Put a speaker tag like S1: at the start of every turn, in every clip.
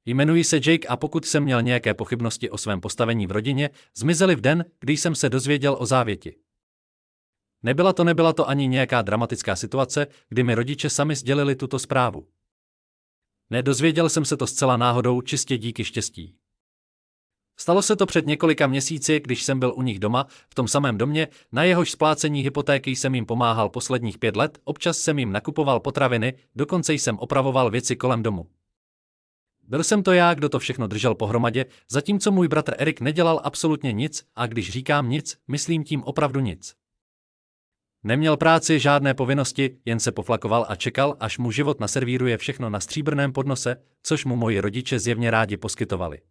S1: Jmenuji se Jake a pokud jsem měl nějaké pochybnosti o svém postavení v rodině, zmizely v den, kdy jsem se dozvěděl o závěti. Nebyla to ani nějaká dramatická situace, kdy mi rodiče sami sdělili tuto zprávu. Nedozvěděl jsem se to zcela náhodou, čistě díky štěstí. Stalo se to před několika měsíci, když jsem byl u nich doma, v tom samém domě, na jehož splácení hypotéky jsem jim pomáhal posledních 5 let, občas jsem jim nakupoval potraviny, dokonce jsem opravoval věci kolem domu. Byl jsem to já, kdo to všechno držel pohromadě, zatímco můj bratr Erik nedělal absolutně nic, a když říkám nic, myslím tím opravdu nic. Neměl práci, žádné povinnosti, jen se poflakoval a čekal, až mu život naservíruje všechno na stříbrném podnose, což mu moji rodiče zjevně rádi poskytovali.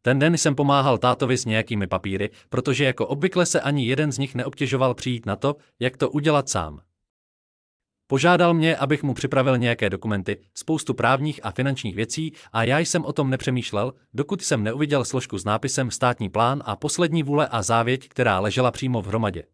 S1: Ten den jsem pomáhal tátovi s nějakými papíry, protože jako obvykle se ani jeden z nich neobtěžoval přijít na to, jak to udělat sám. Požádal mě, abych mu připravil nějaké dokumenty, spoustu právních a finančních věcí a já jsem o tom nepřemýšlel, dokud jsem neuviděl složku s nápisem Státní plán a poslední vůle a závěť, která ležela přímo v hromadě.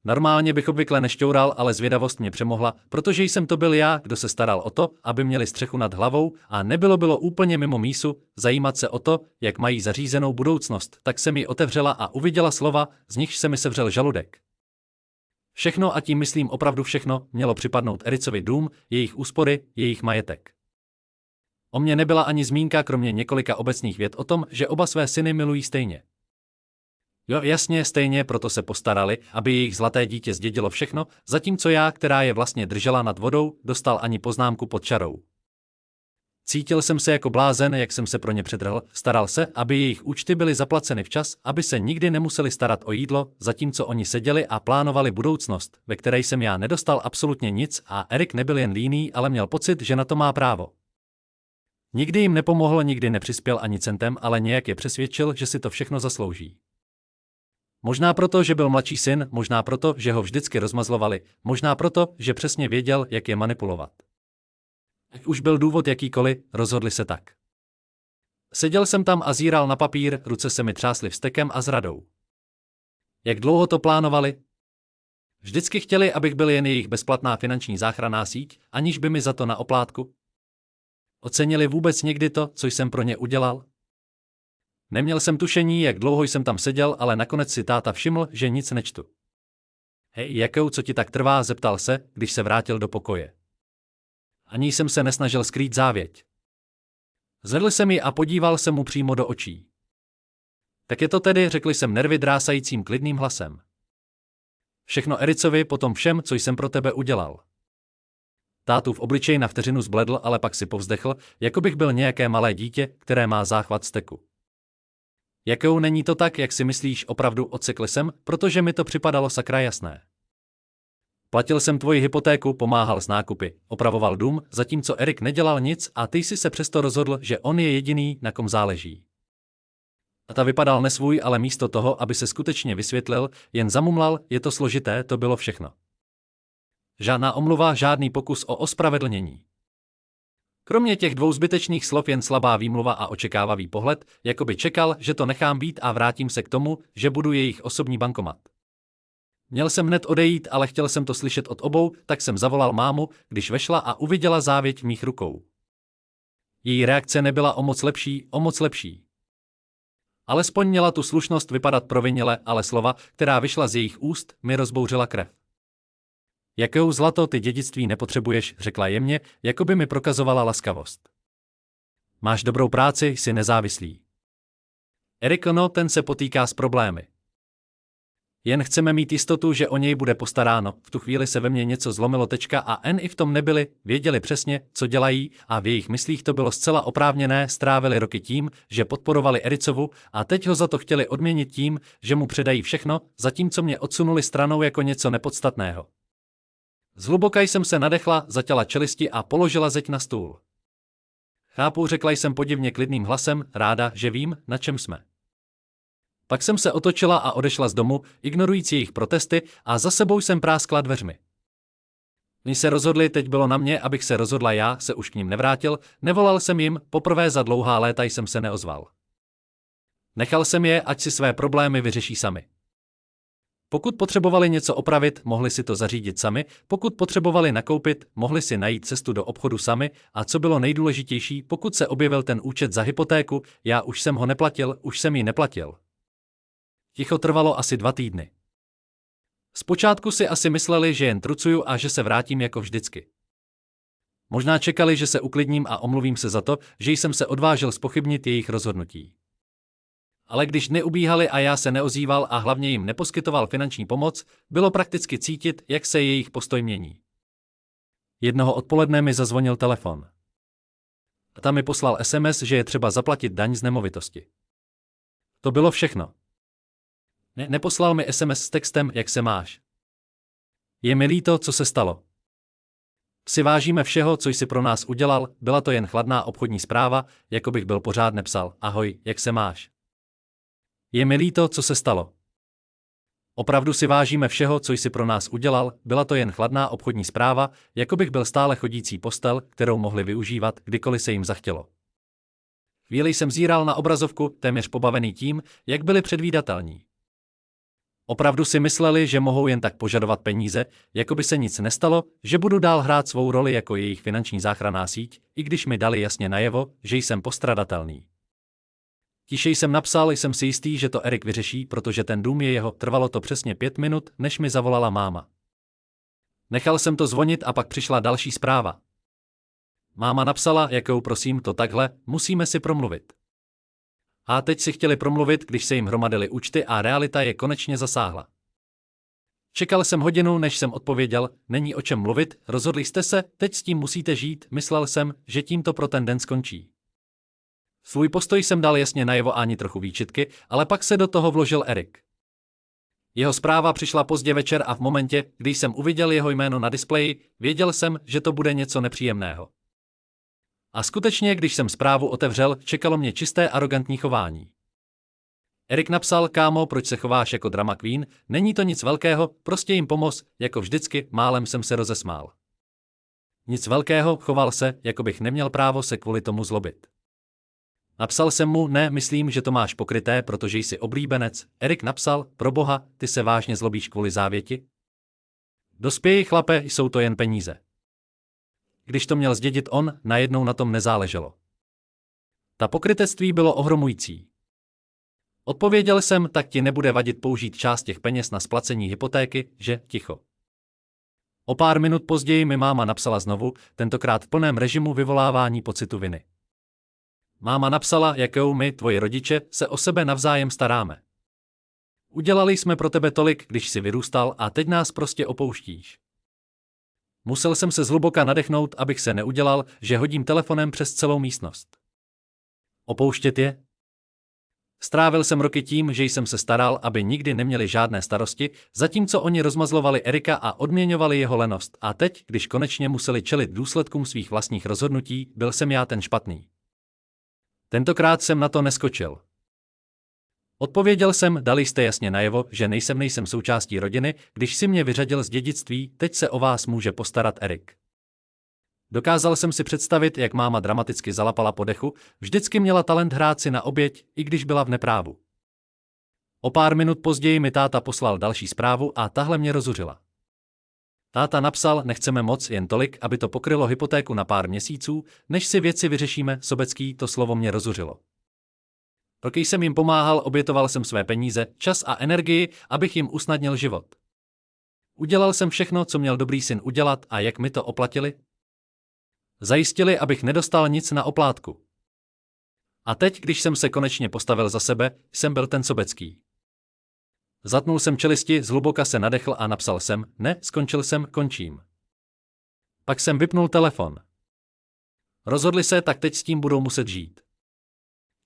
S1: Normálně bych obvykle nešťoural, ale zvědavost mě přemohla, protože jsem to byl já, kdo se staral o to, aby měli střechu nad hlavou a bylo úplně mimo mísu zajímat se o to, jak mají zařízenou budoucnost, tak se mi otevřela a uviděla slova, z nichž se mi sevřel žaludek. Všechno, a tím myslím opravdu všechno, mělo připadnout Ericovi dům, jejich úspory, jejich majetek. O mě nebyla ani zmínka, kromě několika obecných vět o tom, že oba své syny milují stejně. Jo, jasně, stejně, proto se postarali, aby jejich zlaté dítě zdědilo všechno, zatímco já, která je vlastně držela nad vodou, dostal ani poznámku pod čarou. Cítil jsem se jako blázen, jak jsem se pro ně předrhl, staral se, aby jejich účty byly zaplaceny včas, aby se nikdy nemuseli starat o jídlo, zatímco oni seděli a plánovali budoucnost, ve které jsem já nedostal absolutně nic a Erik nebyl jen líný, ale měl pocit, že na to má právo. Nikdy jim nepomohl, nikdy nepřispěl ani centem, ale nějak je přesvědčil, že si to všechno zaslouží. Možná proto, že byl mladší syn, možná proto, že ho vždycky rozmazlovali, možná proto, že přesně věděl, jak je manipulovat. Ať už byl důvod jakýkoliv, rozhodli se tak. Seděl jsem tam a zíral na papír, ruce se mi třásly vztekem a zradou. Jak dlouho to plánovali? Vždycky chtěli, abych byl jen jejich bezplatná finanční záchranná síť, aniž by mi za to na oplátku. Ocenili vůbec někdy to, co jsem pro ně udělal? Neměl jsem tušení, jak dlouho jsem tam seděl, ale nakonec si táta všiml, že nic nečtu. Hej, jakou, co ti tak trvá, zeptal se, když se vrátil do pokoje. Ani jsem se nesnažil skrýt závěť. Zvedl jsem ji a podíval se mu přímo do očí. Tak je to tedy, řekl jsem nervy drásajícím klidným hlasem. Všechno Ericovi po tom všem, co jsem pro tebe udělal. Tátův obličej na vteřinu zbledl, ale pak si povzdechl, jako bych byl nějaké malé dítě, které má záchvat steku. Jakou, není to tak, jak si myslíš, opravdu, odsekl jsem, protože mi to připadalo sakra jasné. Platil jsem tvoji hypotéku, pomáhal s nákupy, opravoval dům, zatímco Erik nedělal nic a ty jsi se přesto rozhodl, že on je jediný, na kom záleží. A ta vypadal nesvůj, ale místo toho, aby se skutečně vysvětlil, jen zamumlal, je to složité, to bylo všechno. Žádná omluva, žádný pokus o ospravedlnění. Kromě těch 2 zbytečných slov jen slabá výmluva a očekávavý pohled, jako by čekal, že to nechám být a vrátím se k tomu, že budu jejich osobní bankomat. Měl jsem hned odejít, ale chtěl jsem to slyšet od obou, tak jsem zavolal mámu, když vešla a uviděla závěť v mých rukou. Její reakce nebyla o moc lepší. Alespoň měla tu slušnost vypadat provinile, ale slova, která vyšla z jejich úst, mi rozbouřila krev. Jakou, zlato, ty dědictví nepotřebuješ, řekla jemně, jako by mi prokazovala laskavost. Máš dobrou práci, jsi nezávislý. Erik, no, ten se potýká s problémy. Jen chceme mít jistotu, že o něj bude postaráno. V tu chvíli se ve mně něco zlomilo a N i v tom nebyli, věděli přesně, co dělají a v jejich myslích to bylo zcela oprávněné, strávili roky tím, že podporovali Ericovu a teď ho za to chtěli odměnit tím, že mu předají všechno, zatímco mě odsunuli stranou jako něco nepodstatného. Zhluboka jsem se nadechla, zatěla čelisti a položila zeď na stůl. Chápu, řekla jsem podivně klidným hlasem, ráda, že vím, na čem jsme. Pak jsem se otočila a odešla z domu, ignorujíc jejich protesty, a za sebou jsem práskla dveřmi. Když se rozhodli, teď bylo na mě, abych se rozhodla, já se už k ním nevrátil, nevolal jsem jim, poprvé za dlouhá léta jsem se neozval. Nechal jsem je, ať si své problémy vyřeší sami. Pokud potřebovali něco opravit, mohli si to zařídit sami, pokud potřebovali nakoupit, mohli si najít cestu do obchodu sami a co bylo nejdůležitější, pokud se objevil ten účet za hypotéku, já už jsem ho neplatil, už jsem ji neplatil. Ticho trvalo asi 2 týdny. Zpočátku si asi mysleli, že jen trucuju a že se vrátím jako vždycky. Možná čekali, že se uklidním a omluvím se za to, že jsem se odvážil zpochybnit jejich rozhodnutí. Ale když dny ubíhaly a já se neozýval a hlavně jim neposkytoval finanční pomoc, bylo prakticky cítit, jak se jejich postoj mění. Jednoho odpoledne mi zazvonil telefon. A tam mi poslal SMS, že je třeba zaplatit daň z nemovitosti. To bylo všechno. Neposlal mi SMS s textem, jak se máš. Je mi líto, co se stalo. Si vážíme všeho, co jsi pro nás udělal, byla to jen chladná obchodní zpráva, jako bych byl pořád nepsal, ahoj, jak se máš. Je mi líto, co se stalo. Opravdu si vážíme všeho, co jsi pro nás udělal, byla to jen chladná obchodní zpráva, jako bych byl stále chodící postel, kterou mohli využívat, kdykoliv se jim zachtělo. Chvíli jsem zíral na obrazovku, téměř pobavený tím, jak byli předvídatelní. Opravdu si mysleli, že mohou jen tak požadovat peníze, jako by se nic nestalo, že budu dál hrát svou roli jako jejich finanční záchranná síť, i když mi dali jasně najevo, že jsem postradatelný. Tiše jsem napsal, jsem si jistý, že to Erik vyřeší, protože ten dům je jeho, trvalo to přesně 5 minut, než mi zavolala máma. Nechal jsem to zvonit a pak přišla další zpráva. Máma napsala, jakou prosím to takhle, musíme si promluvit. A teď si chtěli promluvit, když se jim hromadily účty a realita je konečně zasáhla. Čekal jsem hodinu, než jsem odpověděl, není o čem mluvit, rozhodli jste se, teď s tím musíte žít, myslel jsem, že tím to pro ten den skončí. Svůj postoj jsem dal jasně najevo ani trochu výčitky, ale pak se do toho vložil Erik. Jeho zpráva přišla pozdě večer a v momentě, kdy jsem uviděl jeho jméno na displeji, věděl jsem, že to bude něco nepříjemného. A skutečně, když jsem zprávu otevřel, čekalo mě čisté arrogantní chování. Erik napsal, kámo, proč se chováš jako drama queen, není to nic velkého, prostě jim pomoz, jako vždycky, málem jsem se rozesmál. Nic velkého, choval se, jako bych neměl právo se kvůli tomu zlobit. Napsal jsem mu, ne, myslím, že to máš pokryté, protože jsi oblíbenec. Erik napsal, proboha, ty se vážně zlobíš kvůli závěti? Dospěj, chlape, jsou to jen peníze. Když to měl zdědit on, najednou na tom nezáleželo. Ta pokrytectví bylo ohromující. Odpověděl jsem, tak ti nebude vadit použít část těch peněz na splacení hypotéky, že, ticho. O pár minut později mi máma napsala znovu, tentokrát v plném režimu vyvolávání pocitu viny. Máma napsala, jakou my, tvoji rodiče, se o sebe navzájem staráme. Udělali jsme pro tebe tolik, když jsi vyrůstal a teď nás prostě opouštíš. Musel jsem se zhluboka nadechnout, abych se neudělal, že hodím telefonem přes celou místnost. Opouštět je? Strávil jsem roky tím, že jsem se staral, aby nikdy neměli žádné starosti, zatímco oni rozmazlovali Erika a odměňovali jeho lenost, a teď, když konečně museli čelit důsledkům svých vlastních rozhodnutí, byl jsem já ten špatný. Tentokrát jsem na to neskočil. Odpověděl jsem, dali jste jasně najevo, že nejsem součástí rodiny, když si mě vyřadil z dědictví, teď se o vás může postarat Erik. Dokázal jsem si představit, jak máma dramaticky zalapala po dechu, vždycky měla talent hrát si na oběť, i když byla v neprávu. O pár minut později mi táta poslal další zprávu a tahle mě rozuřila. Táta napsal, nechceme moc, jen tolik, aby to pokrylo hypotéku na pár měsíců, než si věci vyřešíme, Sobecký, to slovo mě rozuřilo. Roky jsem jim pomáhal, obětoval jsem své peníze, čas a energii, abych jim usnadnil život. Udělal jsem všechno, co měl dobrý syn udělat, a jak mi to oplatili? Zajistili, abych nedostal nic na oplátku. A teď, když jsem se konečně postavil za sebe, jsem byl ten Sobecký. Zatnul jsem čelisti, zhluboka se nadechl a napsal jsem, ne, skončil jsem, končím. Pak jsem vypnul telefon. Rozhodli se, tak teď s tím budou muset žít.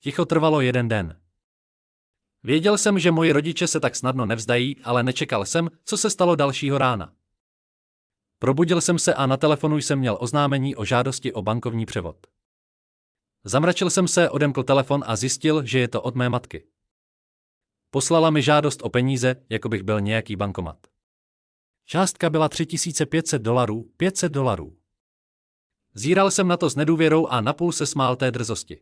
S1: Ticho trvalo 1 den. Věděl jsem, že moji rodiče se tak snadno nevzdají, ale nečekal jsem, co se stalo dalšího rána. Probudil jsem se a na telefonu jsem měl oznámení o žádosti o bankovní převod. Zamračil jsem se, odemkl telefon a zjistil, že je to od mé matky. Poslala mi žádost o peníze, jako bych byl nějaký bankomat. Částka byla $3500, $500. Zíral jsem na to s nedůvěrou a napůl se smál té drzosti.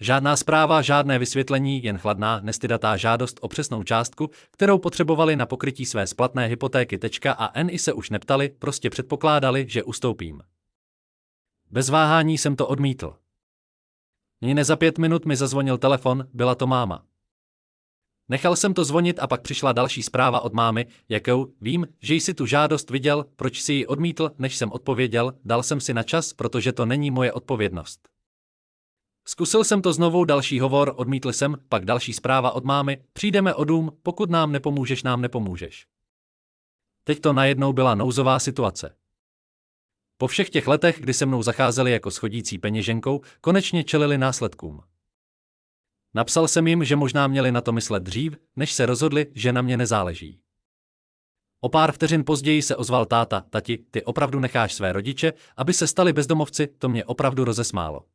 S1: Žádná zpráva, žádné vysvětlení, jen chladná, nestydatá žádost o přesnou částku, kterou potřebovali na pokrytí své splatné hypotéky. A N i se už neptali, prostě předpokládali, že ustoupím. Bez váhání jsem to odmítl. Jen za 5 minut mi zazvonil telefon, byla to máma. Nechal jsem to zvonit a pak přišla další zpráva od mámy, jakou, vím, že jsi tu žádost viděl, proč si ji odmítl, než jsem odpověděl, dal jsem si na čas, protože to není moje odpovědnost. Zkusil jsem to znovu, další hovor, odmítl jsem, pak další zpráva od mámy, přijdeme o dům, pokud nám nepomůžeš. Teď to najednou byla nouzová situace. Po všech těch letech, kdy se mnou zacházeli jako s chodící peněženkou, konečně čelili následkům. Napsal jsem jim, že možná měli na to myslet dřív, než se rozhodli, že na mě nezáleží. O pár vteřin později se ozval táta, tati, ty opravdu necháš své rodiče, aby se stali bezdomovci, to mě opravdu rozesmálo.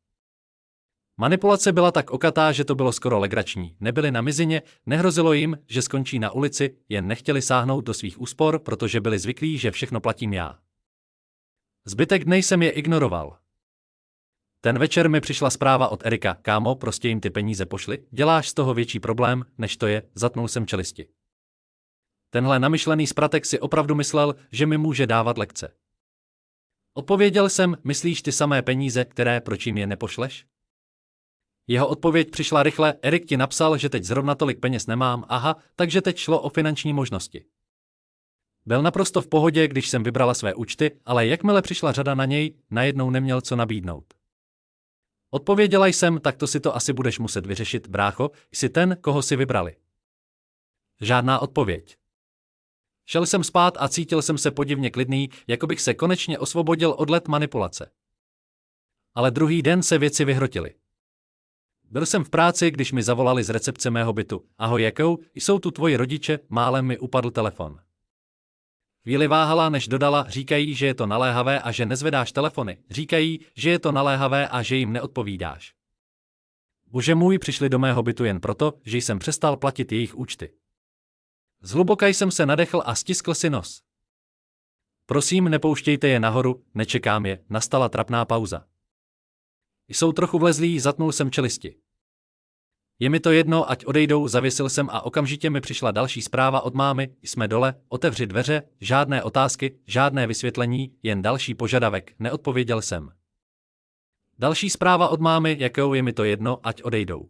S1: Manipulace byla tak okatá, že to bylo skoro legrační, nebyli na mizině, nehrozilo jim, že skončí na ulici, jen nechtěli sáhnout do svých úspor, protože byli zvyklí, že všechno platím já. Zbytek dne jsem je ignoroval. Ten večer mi přišla zpráva od Erika, kámo, prostě jim ty peníze pošli, děláš z toho větší problém, než to je, zatnul jsem čelisti. Tenhle namyšlený spratek si opravdu myslel, že mi může dávat lekce. Odpověděl jsem, myslíš ty samé peníze, které, proč jim je nepošleš? Jeho odpověď přišla rychle, Erik ti napsal, že teď zrovna tolik peněz nemám, aha, takže teď šlo o finanční možnosti. Byl naprosto v pohodě, když jsem vybrala své účty, ale jakmile přišla řada na něj, najednou neměl co nabídnout. Odpověděla jsem, tak to si to asi budeš muset vyřešit, brácho, jsi ten, koho si vybrali. Žádná odpověď. Šel jsem spát a cítil jsem se podivně klidný, jako bych se konečně osvobodil od let manipulace. Ale druhý den se věci vyhrotily. Byl jsem v práci, když mi zavolali z recepce mého bytu. Ahoj, jakou, jsou tu tvoji rodiče, málem mi upadl telefon. Chvíli váhala, než dodala, říkají, že je to naléhavé a že nezvedáš telefony. Říkají, že je to naléhavé a že jim neodpovídáš. Bože můj, přišli do mého bytu jen proto, že jsem přestal platit jejich účty. Zhluboka jsem se nadechl a stiskl si nos. Prosím, nepouštějte je nahoru, nečekám je, nastala trapná pauza. Jsou trochu vlezlí, zatnul jsem čelisti. Je mi to jedno, ať odejdou, zavěsil jsem a okamžitě mi přišla další zpráva od mámy, jsme dole, otevři dveře, žádné otázky, žádné vysvětlení, jen další požadavek, neodpověděl jsem. Další zpráva od mámy, jakou je mi to jedno, ať odejdou.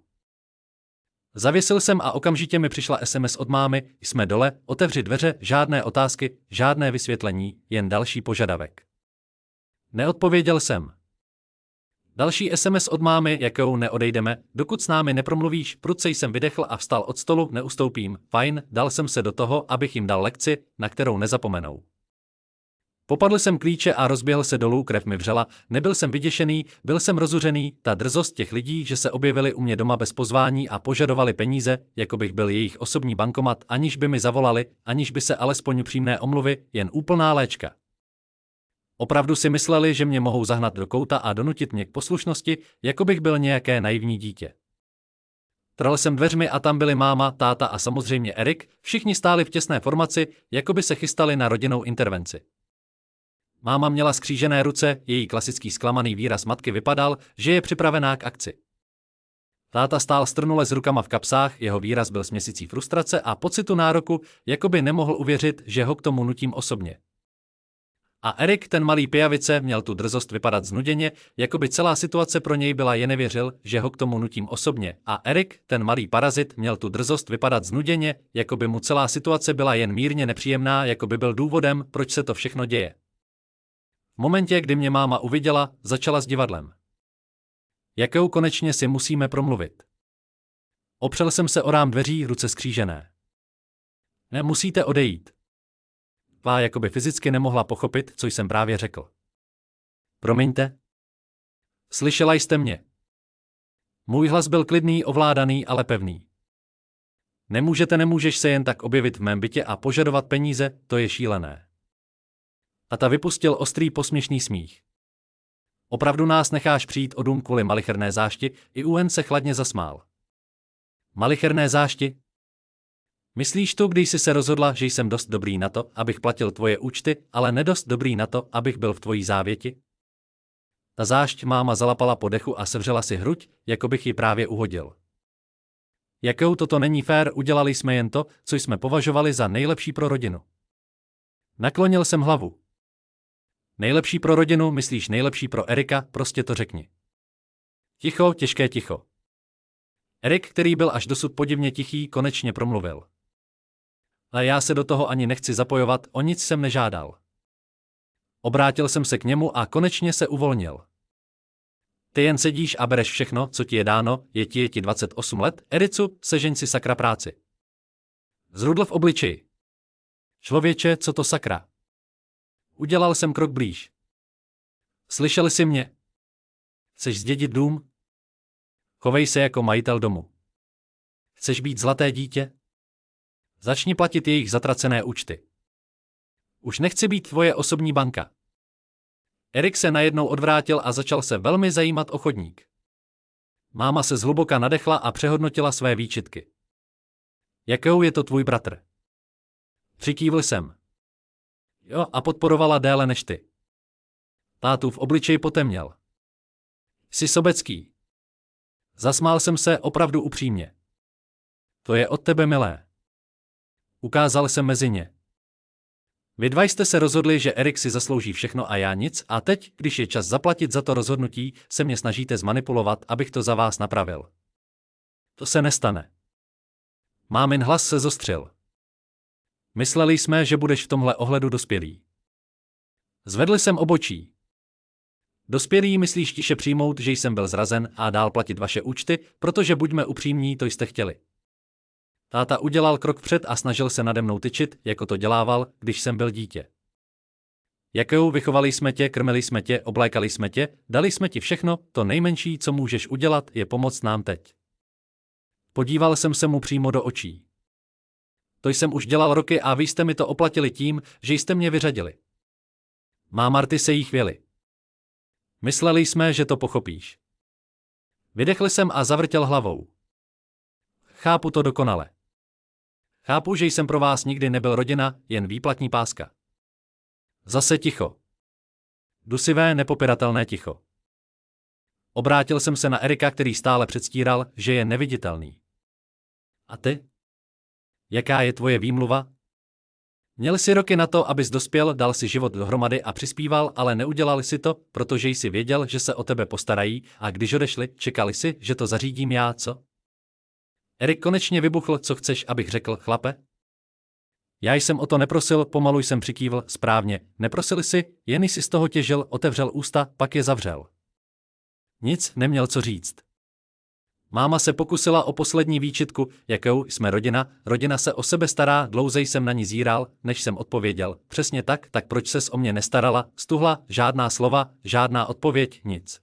S1: Zavěsil jsem a okamžitě mi přišla SMS od mámy, jsme dole, otevři dveře, žádné otázky, žádné vysvětlení, jen další požadavek. Neodpověděl jsem. Další SMS od mámy, jakou neodejdeme, dokud s námi nepromluvíš, prudce jsem vydechl a vstal od stolu, neustoupím, fajn, dal jsem se do toho, abych jim dal lekci, na kterou nezapomenou. Popadl jsem klíče a rozběhl se dolů, krev mi vřela, nebyl jsem vyděšený, byl jsem rozuřený, ta drzost těch lidí, že se objevili u mě doma bez pozvání a požadovali peníze, jako bych byl jejich osobní bankomat, aniž by mi zavolali, aniž by se alespoň upřímné omluvy, jen úplná léčka. Opravdu si mysleli, že mě mohou zahnat do kouta a donutit mě k poslušnosti, jako bych byl nějaké naivní dítě. Trhl jsem dveřmi a tam byli máma, táta a samozřejmě Erik, všichni stáli v těsné formaci, jako by se chystali na rodinnou intervenci. Máma měla skřížené ruce, její klasický zklamaný výraz matky vypadal, že je připravená k akci. Táta stál strnule s rukama v kapsách, jeho výraz byl směsicí frustrace a pocitu nároku, jako by nemohl uvěřit, že ho k tomu nutím osobně. A Erik, ten malý pijavice, měl tu drzost vypadat znuděně, jako by celá situace pro něj byla, jen nevěřil, že ho k tomu nutím osobně. A Erik, ten malý parazit, měl tu drzost vypadat znuděně, jako by mu celá situace byla jen mírně nepříjemná, jako by byl důvodem, proč se to všechno děje. V momentě, kdy mě máma uviděla, začala s divadlem. Jakou konečně si musíme promluvit? Opřel jsem se o rám dveří, ruce skřížené. Nemusíte odejít. Tvá jakoby fyzicky nemohla pochopit, co jsem právě řekl. Promiňte? Slyšela jste mě. Můj hlas byl klidný, ovládaný, ale pevný. Nemůžeš se jen tak objevit v mém bytě a požadovat peníze, to je šílené. A ta vypustil ostrý posměšný smích. Opravdu nás necháš přijít o dům kvůli malicherné zášti, i UN se chladně zasmál. Malicherné zášti? Myslíš tu, když jsi se rozhodla, že jsem dost dobrý na to, abych platil tvoje účty, ale nedost dobrý na to, abych byl v tvojí závěti? Ta zášť máma zalapala po dechu a sevřela si hruď, jako bych ji právě uhodil. Jakou toto není fér, udělali jsme jen to, co jsme považovali za nejlepší pro rodinu. Naklonil jsem hlavu. Nejlepší pro rodinu, myslíš nejlepší pro Erika, prostě to řekni. Ticho, těžké ticho. Erik, který byl až dosud podivně tichý, konečně promluvil. A já se do toho ani nechci zapojovat, o nic jsem nežádal. Obrátil jsem se k němu a konečně se uvolnil. Ty jen sedíš a bereš všechno, co ti je dáno, je ti 28 let, Ericu, sežeň si sakra práci. Zrudl v obličeji. Člověče, co to sakra? Udělal jsem krok blíž. Slyšel jsi mě? Chceš zdědit dům? Chovej se jako majitel domu. Chceš být zlaté dítě? Začni platit jejich zatracené účty. Už nechci být tvoje osobní banka. Erik se najednou odvrátil a začal se velmi zajímat o chodník. Máma se zhluboka nadechla a přehodnotila své výčitky. Jakou je to tvůj bratr? Přikývl jsem. Jo, a podporovala déle než ty. Tátův obličej potemněl. Jsi sobecký. Zasmál jsem se opravdu upřímně. To je od tebe milé. Ukázal jsem mezi ně. Vy dva jste se rozhodli, že Erik si zaslouží všechno a já nic, a teď, když je čas zaplatit za to rozhodnutí, se mě snažíte zmanipulovat, abych to za vás napravil. To se nestane. Mámin hlas se zostřil. Mysleli jsme, že budeš v tomhle ohledu dospělý. Zvedl jsem obočí. Dospělý myslíš tiše přijmout, že jsem byl zrazen a dál platit vaše účty, protože buďme upřímní, to jste chtěli. Táta udělal krok vpřed a snažil se nade mnou tyčit, jako to dělával, když jsem byl dítě. Jakou vychovali jsme tě, krmili jsme tě, oblékali jsme tě, dali jsme ti všechno, to nejmenší, co můžeš udělat, je pomoct nám teď. Podíval jsem se mu přímo do očí. To jsem už dělal roky a vy jste mi to oplatili tím, že jste mě vyřadili. Má Marty se jí chvěli. Mysleli jsme, že to pochopíš. Vydechl jsem a zavrtěl hlavou. Chápu to dokonale. Chápu, že jsem pro vás nikdy nebyl rodina, jen výplatní páska. Zase ticho. Dusivé, nepopiratelné ticho. Obrátil jsem se na Erika, který stále předstíral, že je neviditelný. A ty? Jaká je tvoje výmluva? Měl jsi roky na to, abys dospěl, dal si život dohromady a přispíval, ale neudělal si to, protože jsi věděl, že se o tebe postarají, a když odešli, čekali si, že to zařídím já, co? Erik konečně vybuchl, co chceš, abych řekl, chlape? Já jsem o to neprosil, pomalu jsem přikývl, správně, neprosil jsi, jen jsi z toho těžil, otevřel ústa, pak je zavřel. Nic, neměl co říct. Máma se pokusila o poslední výčitku, jakou jsme rodina se o sebe stará, dlouze jsem na ní zíral, než jsem odpověděl, přesně tak proč ses o mě nestarala, stuhla, žádná slova, žádná odpověď, nic.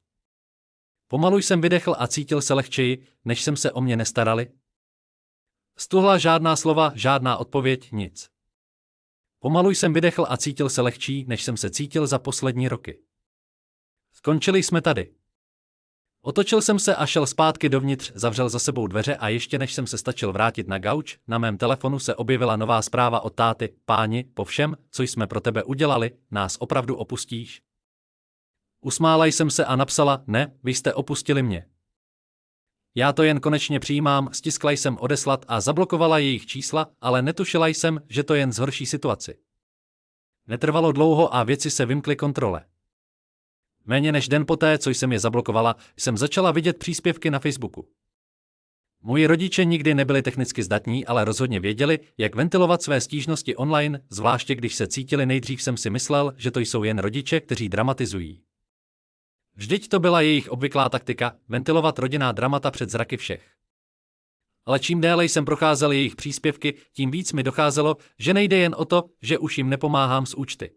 S1: Pomalu jsem vydechl a cítil se lehčeji, než jsem se o mě nestarali. Stuhla, žádná slova, žádná odpověď, nic. Pomalu jsem vydechl a cítil se lehčí, než jsem se cítil za poslední roky. Skončili jsme tady. Otočil jsem se a šel zpátky dovnitř, zavřel za sebou dveře a ještě než jsem se stačil vrátit na gauč, na mém telefonu se objevila nová zpráva od táty. Páni, po všem, co jsme pro tebe udělali, nás opravdu opustíš? Usmála jsem se a napsala, ne, vy jste opustili mě. Já to jen konečně přijímám, stiskla jsem odeslat a zablokovala jejich čísla, ale netušila jsem, že to jen zhorší situaci. Netrvalo dlouho a věci se vymkly kontrole. Méně než den poté, co jsem je zablokovala, jsem začala vidět příspěvky na Facebooku. Moji rodiče nikdy nebyli technicky zdatní, ale rozhodně věděli, jak ventilovat své stížnosti online, zvláště když se cítili. Nejdřív jsem si myslel, že to jsou jen rodiče, kteří dramatizují. Vždyť to byla jejich obvyklá taktika, ventilovat rodinná dramata před zraky všech. Ale čím déle jsem procházel jejich příspěvky, tím víc mi docházelo, že nejde jen o to, že už jim nepomáhám s účty.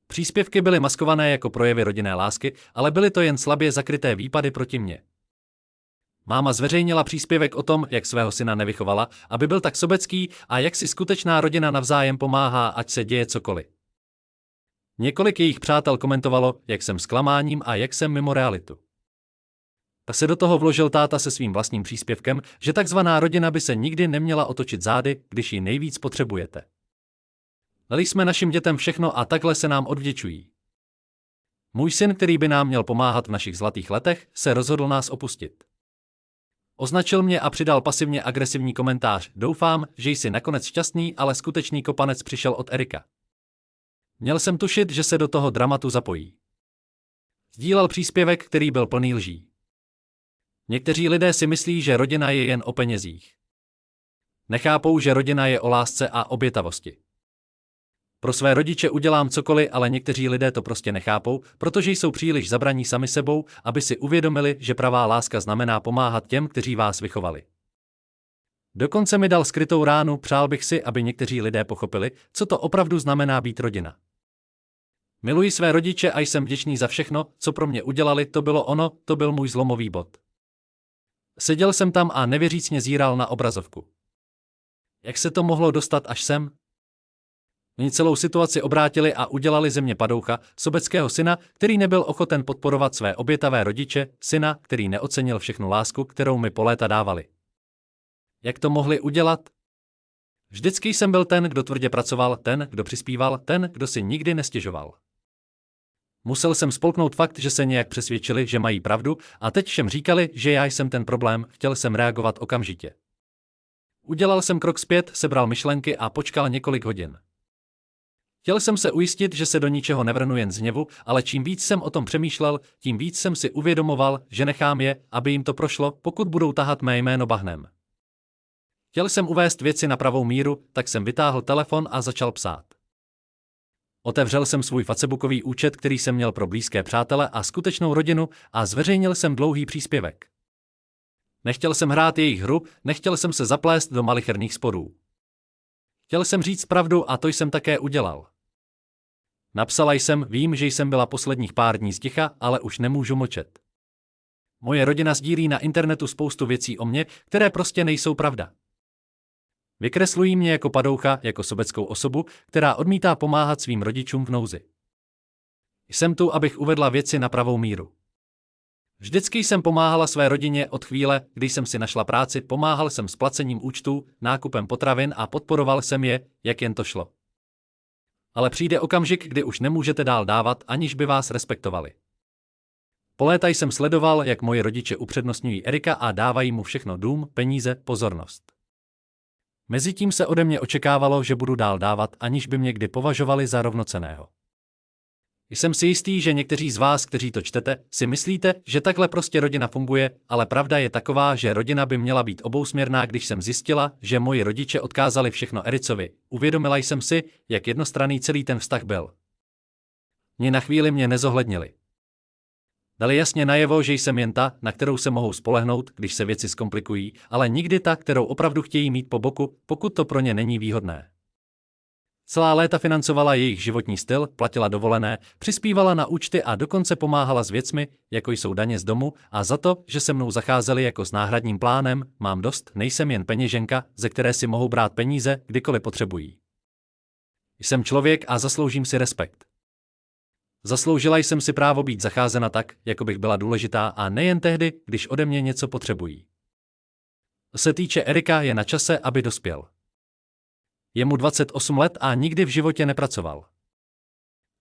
S1: Příspěvky byly maskované jako projevy rodinné lásky, ale byly to jen slabě zakryté výpady proti mně. Máma zveřejnila příspěvek o tom, jak svého syna nevychovala, aby byl tak sobecký a jak si skutečná rodina navzájem pomáhá, ať se děje cokoliv. Několik jejich přátel komentovalo, jak jsem zklamáním a jak jsem mimo realitu. Tak se do toho vložil táta se svým vlastním příspěvkem, že takzvaná rodina by se nikdy neměla otočit zády, když ji nejvíc potřebujete. Dali jsme našim dětem všechno a takhle se nám odvděčují. Můj syn, který by nám měl pomáhat v našich zlatých letech, se rozhodl nás opustit. Označil mě a přidal pasivně agresivní komentář: doufám, že jsi nakonec šťastný, ale skutečný kopanec přišel od Erika. Měl jsem tušit, že se do toho dramatu zapojí. Sdílel příspěvek, který byl plný lží. Někteří lidé si myslí, že rodina je jen o penězích. Nechápou, že rodina je o lásce a obětavosti. Pro své rodiče udělám cokoliv, ale někteří lidé to prostě nechápou, protože jsou příliš zabraní sami sebou, aby si uvědomili, že pravá láska znamená pomáhat těm, kteří vás vychovali. Dokonce mi dal skrytou ránu, přál bych si, aby někteří lidé pochopili, co to opravdu znamená být rodina. Miluji své rodiče a jsem vděčný za všechno, co pro mě udělali, to bylo ono, to byl můj zlomový bod. Seděl jsem tam a nevěřícně zíral na obrazovku. Jak se to mohlo dostat až sem? Oni celou situaci obrátili a udělali ze mě padoucha, sobeckého syna, který nebyl ochoten podporovat své obětavé rodiče, syna, který neocenil všechnu lásku, kterou mi po léta dávali. Jak to mohli udělat? Vždycky jsem byl ten, kdo tvrdě pracoval, ten, kdo přispíval, ten, kdo si nikdy nestěžoval. Musel jsem spolknout fakt, že se nějak přesvědčili, že mají pravdu, a teď všem říkali, že já jsem ten problém, chtěl jsem reagovat okamžitě. Udělal jsem krok zpět, sebral myšlenky a počkal několik hodin. Chtěl jsem se ujistit, že se do ničeho nevrhnu jen z hněvu, ale čím víc jsem o tom přemýšlel, tím víc jsem si uvědomoval, že nechám je, aby jim to prošlo, pokud budou tahat mé jméno bahnem. Chtěl jsem uvést věci na pravou míru, tak jsem vytáhl telefon a začal psát. Otevřel jsem svůj facebookový účet, který jsem měl pro blízké přátele a skutečnou rodinu, a zveřejnil jsem dlouhý příspěvek. Nechtěl jsem hrát jejich hru, nechtěl jsem se zaplést do malicherných sporů. Chtěl jsem říct pravdu a to jsem také udělal. Napsala jsem: vím, že jsem byla posledních pár dní sticha, ale už nemůžu mlčet. Moje rodina sdílí na internetu spoustu věcí o mně, které prostě nejsou pravda. Vykreslují mě jako padoucha, jako sobeckou osobu, která odmítá pomáhat svým rodičům v nouzi. Jsem tu, abych uvedla věci na pravou míru. Vždycky jsem pomáhala své rodině od chvíle, kdy jsem si našla práci, pomáhal jsem s placením účtů, nákupem potravin a podporoval jsem je, jak jen to šlo. Ale přijde okamžik, kdy už nemůžete dál dávat, aniž by vás respektovali. Po léta jsem sledoval, jak moji rodiče upřednostňují Erika a dávají mu všechno: dům, peníze, pozornost. Mezitím se ode mě očekávalo, že budu dál dávat, aniž by mě kdy považovali za rovnocenného. Jsem si jistý, že někteří z vás, kteří to čtete, si myslíte, že takhle prostě rodina funguje, ale pravda je taková, že rodina by měla být obousměrná. Když jsem zjistila, že moji rodiče odkázali všechno Ericovi, uvědomila jsem si, jak jednostranný celý ten vztah byl. Ni na chvíli mě nezohlednili. Dali jasně najevo, že jsem jen ta, na kterou se mohou spolehnout, když se věci zkomplikují, ale nikdy ta, kterou opravdu chtějí mít po boku, pokud to pro ně není výhodné. Celá léta financovala jejich životní styl, platila dovolené, přispívala na účty a dokonce pomáhala s věcmi, jako jsou daně z domu, a za to, že se mnou zacházeli jako s náhradním plánem, mám dost, nejsem jen peněženka, ze které si mohou brát peníze, kdykoliv potřebují. Jsem člověk a zasloužím si respekt. Zasloužila jsem si právo být zacházena tak, jako bych byla důležitá, a nejen tehdy, když ode mě něco potřebují. Co se týče Erika, je na čase, aby dospěl. Je mu 28 let a nikdy v životě nepracoval.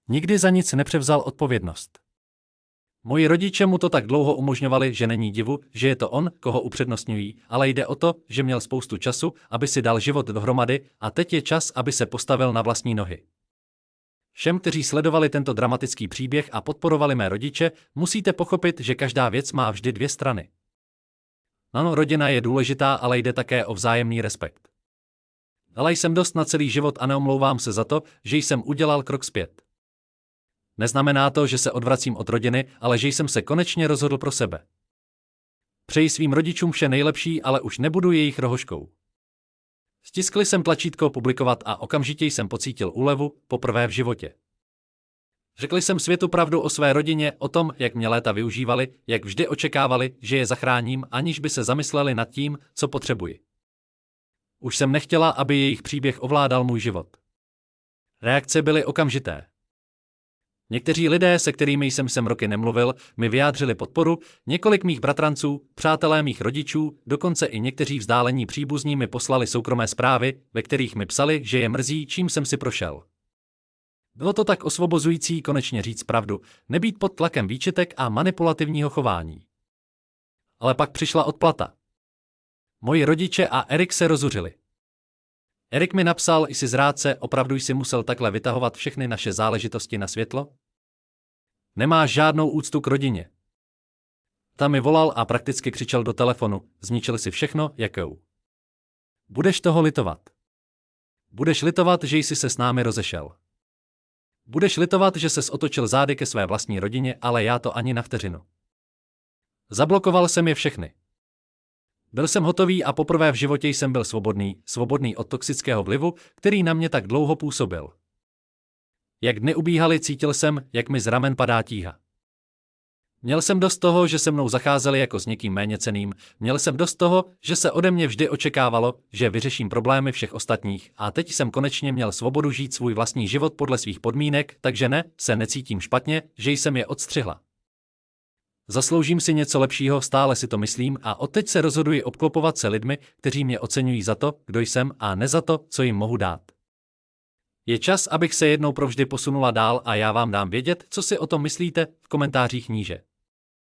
S1: Nikdy za nic nepřevzal odpovědnost. Moji rodiče mu to tak dlouho umožňovali, že není divu, že je to on, koho upřednostňují, ale jde o to, že měl spoustu času, aby si dal život dohromady, a teď je čas, aby se postavil na vlastní nohy. Všem, kteří sledovali tento dramatický příběh a podporovali mé rodiče, musíte pochopit, že každá věc má vždy dvě strany. Ano, rodina je důležitá, ale jde také o vzájemný respekt. Dala jsem dost na celý život a neomlouvám se za to, že jsem udělal krok zpět. Neznamená to, že se odvracím od rodiny, ale že jsem se konečně rozhodl pro sebe. Přeji svým rodičům vše nejlepší, ale už nebudu jejich rohoškou. Stiskl jsem tlačítko publikovat a okamžitě jsem pocítil úlevu, poprvé v životě. Řekl jsem světu pravdu o své rodině, o tom, jak mě léta využívali, jak vždy očekávali, že je zachráním, aniž by se zamysleli nad tím, co potřebuji. Už jsem nechtěla, aby jejich příběh ovládal můj život. Reakce byly okamžité. Někteří lidé, se kterými jsem sem roky nemluvil, mi vyjádřili podporu, několik mých bratranců, přátelé mých rodičů, dokonce i někteří vzdálení příbuzní mi poslali soukromé zprávy, ve kterých mi psali, že je mrzí, čím jsem si prošel. Bylo to tak osvobozující konečně říct pravdu, nebýt pod tlakem výčitek a manipulativního chování. Ale pak přišla odplata. Moji rodiče a Erik se rozuřili. Erik mi napsal, jsi zrádce, opravdu jsi musel takhle vytahovat všechny naše záležitosti na světlo? Nemáš žádnou úctu k rodině. Ta mi volal a prakticky křičel do telefonu, zničil si všechno, jakou. Budeš toho litovat. Budeš litovat, že jsi se s námi rozešel. Budeš litovat, že ses otočil zády ke své vlastní rodině, ale já to ani na vteřinu. Zablokoval jsem je všechny. Byl jsem hotový a poprvé v životě jsem byl svobodný od toxického vlivu, který na mě tak dlouho působil. Jak dny ubíhaly, cítil jsem, jak mi z ramen padá tíha. Měl jsem dost toho, že se mnou zacházeli jako s někým méněcenným, měl jsem dost toho, že se ode mě vždy očekávalo, že vyřeším problémy všech ostatních a teď jsem konečně měl svobodu žít svůj vlastní život podle svých podmínek, takže se necítím špatně, že jsem je odstřihla. Zasloužím si něco lepšího, stále si to myslím a odteď se rozhoduji obklopovat se lidmi, kteří mě oceňují za to, kdo jsem a ne za to, co jim mohu dát. Je čas, abych se jednou provždy posunula dál a já vám dám vědět, co si o tom myslíte v komentářích níže.